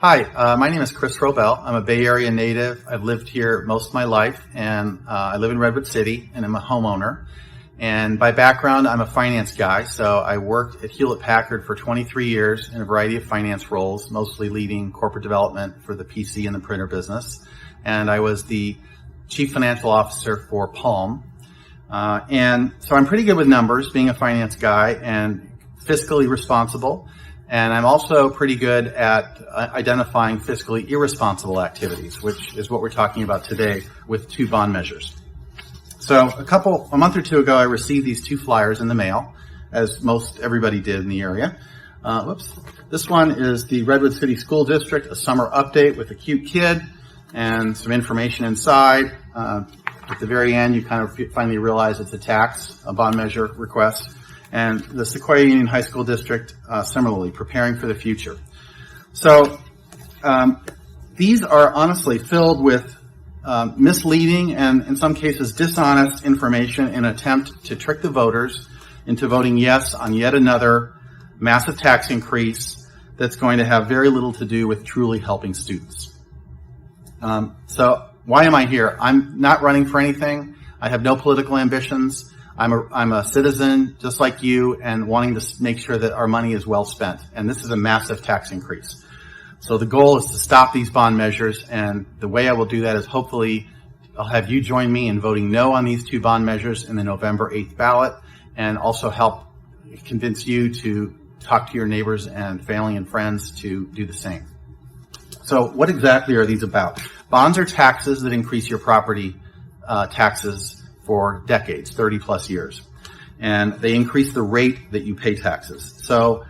Hi, my name is Chris Robell. I'm a Bay Area native. I've lived here most of my life, and I live in Redwood City, and I'm a homeowner. And by background, I'm a finance guy, so I worked at Hewlett-Packard for 23 years in a variety of finance roles, mostly leading corporate development for the PC and the printer business. And I was the chief financial officer for Palm. And so I'm pretty good with numbers, being a finance guy, and fiscally responsible. And I'm also pretty good at identifying fiscally irresponsible activities, which is what we're talking about today with two bond measures. So a month or two ago, I received these two flyers in the mail, as most everybody did in the area. This one is the Redwood City School District, a summer update with a cute kid and some information inside. At the very end, you kind of finally realize it's a bond measure request. And the Sequoia Union High School District, similarly, preparing for the future. So these are honestly filled with misleading and, in some cases, dishonest information in an attempt to trick the voters into voting yes on yet another massive tax increase that's going to have very little to do with truly helping students. So why am I here? I'm not running for anything. I have no political ambitions. I'm a citizen just like you and wanting to make sure that our money is well spent. And this is a massive tax increase. So the goal is to stop these bond measures. And the way I will do that is hopefully I'll have you join me in voting no on these two bond measures in the November 8th ballot, and also help convince you to talk to your neighbors and family and friends to do the same. So what exactly are these about? Bonds are taxes that increase your property taxes for decades, 30 plus years. And they increase the rate that you pay taxes. So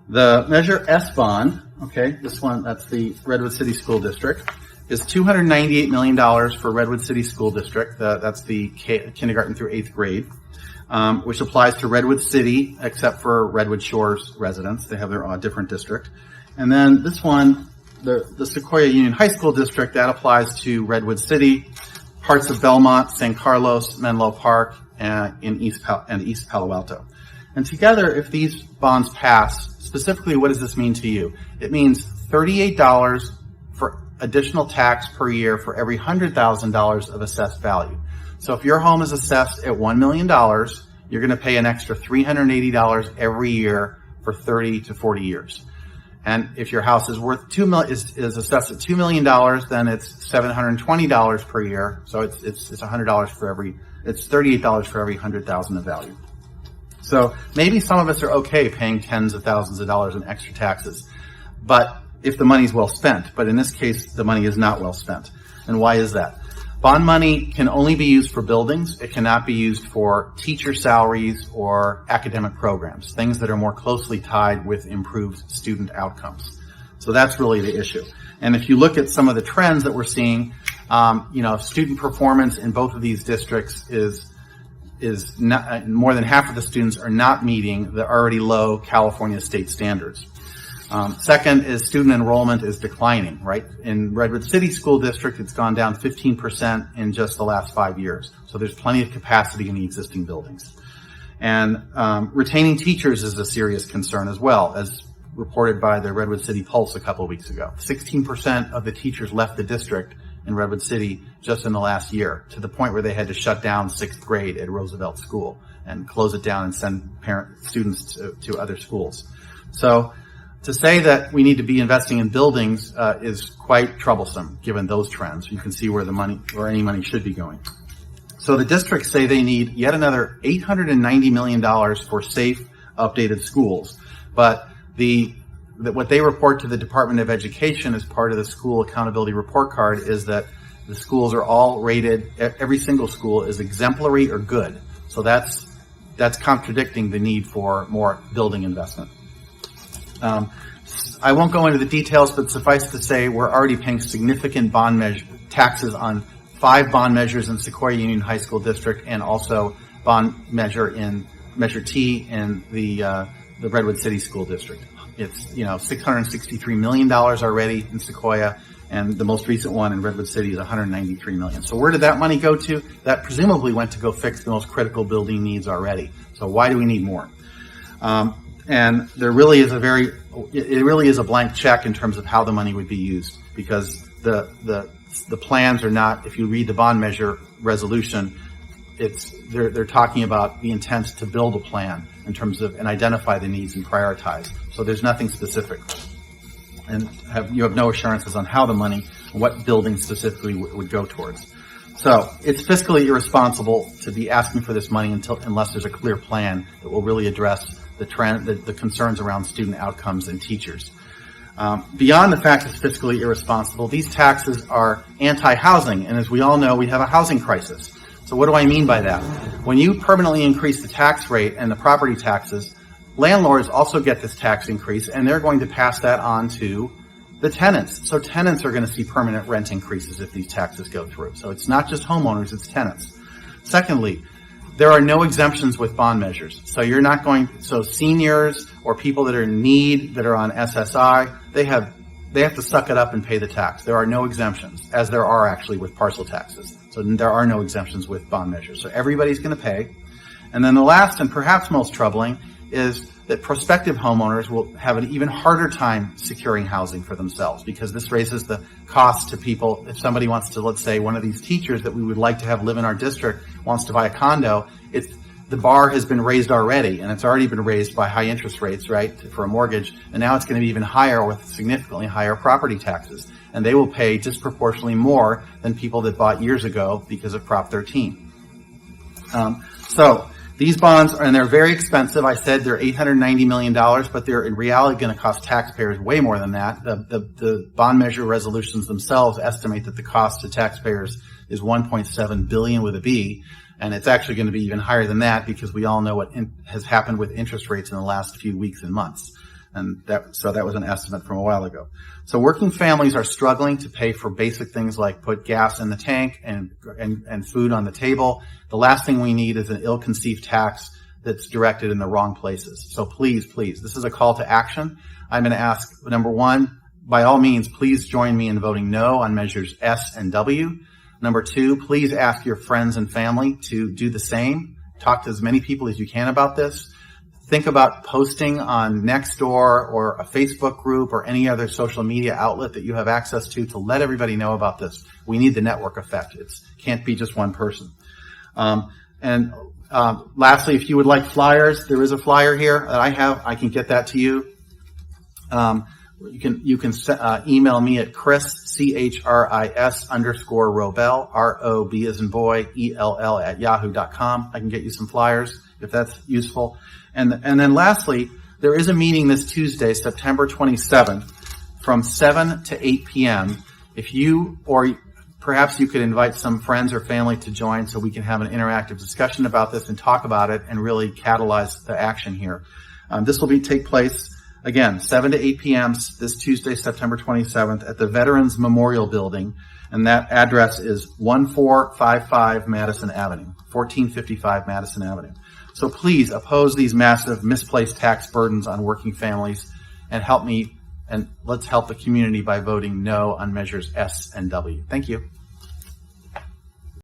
the measure S bond, okay, this one, that's the Redwood City School District, is $298 million for Redwood City School District. That's the kindergarten through 8th grade, which applies to Redwood City, except for Redwood Shores residents. They have their different district. And then this one, the Sequoia Union High School District, that applies to Redwood City, parts of Belmont, San Carlos, Menlo Park, and East Palo Alto. And together, if these bonds pass, specifically, what does this mean to you? It means $38 for additional tax per year for every $100,000 of assessed value. So if your home is assessed at $1 million, you're going to pay an extra $380 every year for 30 to 40 years. And if your house is worth is assessed at $2 million, then it's $720 per year. So it's $100 for it's $38 for every 100,000 of value. So maybe some of us are okay paying tens of thousands of dollars in extra taxes, but if the money's well spent. But in this case, the money is not well spent. And why is that? Bond money can only be used for buildings. It cannot be used for teacher salaries or academic programs, things that are more closely tied with improved student outcomes. So that's really the issue. And if you look at some of the trends that we're seeing, student performance in both of these districts is not, more than half of the students are not meeting the already low California state standards. Second is student enrollment is declining, right? In Redwood City School District, it's gone down 15% in just the last 5 years. So there's plenty of capacity in the existing buildings. And retaining teachers is a serious concern as well, as reported by the Redwood City Pulse a couple of weeks ago. 16% of the teachers left the district in Redwood City just in the last year, to the point where they had to shut down 6th grade at Roosevelt School and close it down and send students to other schools. So to say that we need to be investing in buildings is quite troublesome given those trends. You can see where any money should be going. So the districts say they need yet another $890 million for safe, updated schools. But what they report to the Department of Education as part of the school accountability report card is that the schools are all rated, every single school is exemplary or good. So that's contradicting the need for more building investment. I won't go into the details, but suffice to say we're already paying significant taxes on 5 bond measures in Sequoia Union High School District, and also bond measure T in the Redwood City School District. It's $663 million already in Sequoia, and the most recent one in Redwood City is $193 million. So where did that money go to? That presumably went to go fix the most critical building needs already. So why do we need more? And there really is it really is a blank check in terms of how the money would be used, because the plans are not, if you read the bond measure resolution, they're talking about the intent to build a plan in terms of, and identify the needs and prioritize. So there's nothing specific. And you have no assurances on how the money, what building specifically would go towards. So it's fiscally irresponsible to be asking for this money unless there's a clear plan that will really address the concerns around student outcomes and teachers. Beyond the fact it's fiscally irresponsible, these taxes are anti-housing, and as we all know, we have a housing crisis. So what do I mean by that? When you permanently increase the tax rate and the property taxes, landlords also get this tax increase, and they're going to pass that on to the tenants. So tenants are going to see permanent rent increases if these taxes go through. So it's not just homeowners, it's tenants. Secondly, there are no exemptions with bond measures. So seniors or people that are in need, that are on SSI, they have to suck it up and pay the tax. There are no exemptions, as there are actually with parcel taxes. So there are no exemptions with bond measures. So everybody's going to pay. And then the last and perhaps most troubling is that prospective homeowners will have an even harder time securing housing for themselves, because this raises the cost to people. If somebody wants to, let's say one of these teachers that we would like to have live in our district wants to buy a condo, the bar has been raised already, and it's already been raised by high interest rates, right, for a mortgage, and now it's going to be even higher with significantly higher property taxes. And they will pay disproportionately more than people that bought years ago because of Prop 13. So these bonds, and they're very expensive. I said they're $890 million, but they're in reality going to cost taxpayers way more than that. The bond measure resolutions themselves estimate that the cost to taxpayers is $1.7 billion with a B, and it's actually going to be even higher than that, because we all know what has happened with interest rates in the last few weeks and months. And so that was an estimate from a while ago. So working families are struggling to pay for basic things like put gas in the tank and food on the table. The last thing we need is an ill-conceived tax that's directed in the wrong places. So please, this is a call to action. I'm going to ask, number one, by all means, please join me in voting no on measures S and W. Number two, please ask your friends and family to do the same. Talk to as many people as you can about this. Think about posting on Nextdoor or a Facebook group or any other social media outlet that you have access to let everybody know about this. We need the network effect. It can't be just one person. Lastly, if you would like flyers, there is a flyer here that I have. I can get that to you. You can email me at Chris, CHRIS_Robell, ROB as in boy, ELL @yahoo.com. I can get you some flyers if that's useful. And then lastly, there is a meeting this Tuesday, September 27th, from 7 to 8 p.m. If you, or perhaps you could invite some friends or family to join so we can have an interactive discussion about this and talk about it and really catalyze the action here. This will take place, again, 7 to 8 p.m. this Tuesday, September 27th, at the Veterans Memorial Building, and that address is 1455 Madison Avenue, 1455 Madison Avenue. So please oppose these massive misplaced tax burdens on working families and let's help the community by voting no on measures S and W. Thank you.